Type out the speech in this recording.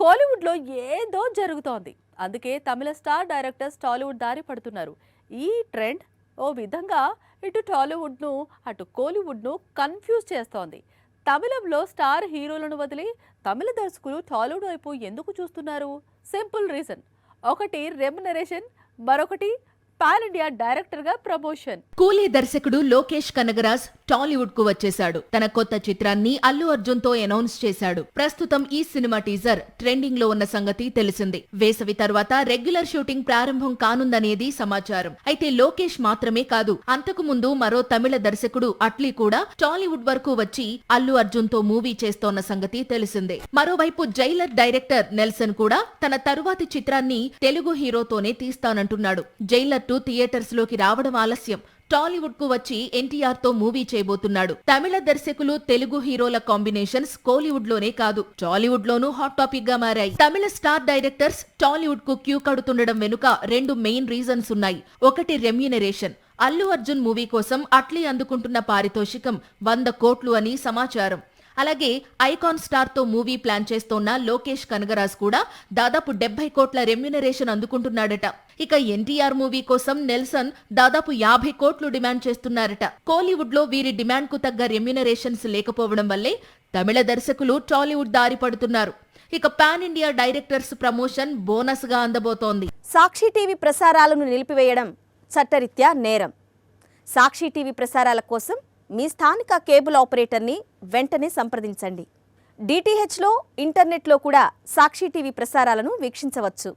కోలీవుడ్లో ఏదో జరుగుతోంది. అందుకే తమిళ స్టార్ డైరెక్టర్స్ టాలీవుడ్ దారి పడుతున్నారు. ఈ ట్రెండ్ ఓ విధంగా ఇటు టాలీవుడ్ను అటు కోలీవుడ్ను కన్ఫ్యూజ్ చేస్తోంది. తమిళంలో స్టార్ హీరోలను వదిలి తమిళ దర్శకులు టాలీవుడ్ వైపు ఎందుకు చూస్తున్నారు? Simple reason. ఒకటి రెమ్యునరేషన్, మరొకటి పాన్ ఇండియా డైరెక్టర్ గా ప్రమోషన్. కూలీ దర్శకుడు లోకేష్ కనగరాజ్ టాలీవుడ్ కు వచ్చేశాడు. తన కొత్త చిత్రాన్ని అల్లు అర్జున్ తో అనౌన్స్ చేశాడు. ప్రస్తుతం ఈ సినిమా టీజర్ ట్రెండింగ్ లో ఉన్న సంగతి తెలిసింది. వేసవి తర్వాత రెగ్యులర్ షూటింగ్ ప్రారంభం కానుందనేది సమాచారం. అయితే లోకేష్ మాత్రమే కాదు, అంతకు ముందు మరో తమిళ దర్శకుడు అట్లీ కూడా టాలీవుడ్ వరకు వచ్చి అల్లు అర్జున్ తో మూవీ చేస్తోన్న సంగతి తెలిసిందే. మరోవైపు జైలర్ డైరెక్టర్ నెల్సన్ కూడా తన తరువాతి చిత్రాన్ని తెలుగు హీరోతోనే తీస్తానంటున్నాడు. జైలర్ థియేటర్స్ లోకి రావడం ఆలస్యం. టాలీవుడ్ కు వచ్చి ఎన్టీఆర్ తో మూవీ చేయబోతున్నాడు. తమిళ దర్శకులు తెలుగు హీరోల కాంబినేషన్స్ కోలీవుడ్ లోనే కాదు, టాలీవుడ్ లోనూ హాట్ టాపిక్ గా మారాయి. తమిళ స్టార్ డైరెక్టర్స్ టాలీవుడ్ కు క్యూ కడుతుండడం వెనుక రెండు మెయిన్ రీజన్స్ ఉన్నాయి. ఒకటి రెమ్యునరేషన్. అల్లు అర్జున్ మూవీ కోసం అట్లీ అందుకుంటున్న పారితోషికం 100 కోట్లు అని సమాచారం. అలాగే ఐకాన్ స్టార్ తో మూవీ ప్లాన్ చేస్తోన్న లోకేష్ కనగరాజ్ కూడా దాదాపు 70 కోట్ల రెమ్యునరేషన్ అందుకుంటున్నాడట. ఇక ఎన్టీఆర్ మూవీ కోసం నెల్సన్ దాదాపు 50 కోట్లు డిమాండ్ చేస్తున్నారట. కోలీవుడ్ లో వీరి డిమాండ్ కు తగ్గ రెమ్యునరేషన్స్ లేకపోవడం వల్లే తమిళ దర్శకులు టాలీవుడ్ దారి పడుతున్నారు. ఇక pan India directors promotion bonus గా అందబోతోంది. సాక్షి టీవీ ప్రసారాలను నిలిపివేయడం చట్టరీత్యా నేరం. సాక్షి టీవీ ప్రసారాల కోసం మీ స్థానిక కేబుల్ ఆపరేటర్ని వెంటనే సంప్రదించండి. డిటిహెచ్లో, ఇంటర్నెట్లో కూడా సాక్షి టీవీ ప్రసారాలను వీక్షించవచ్చు.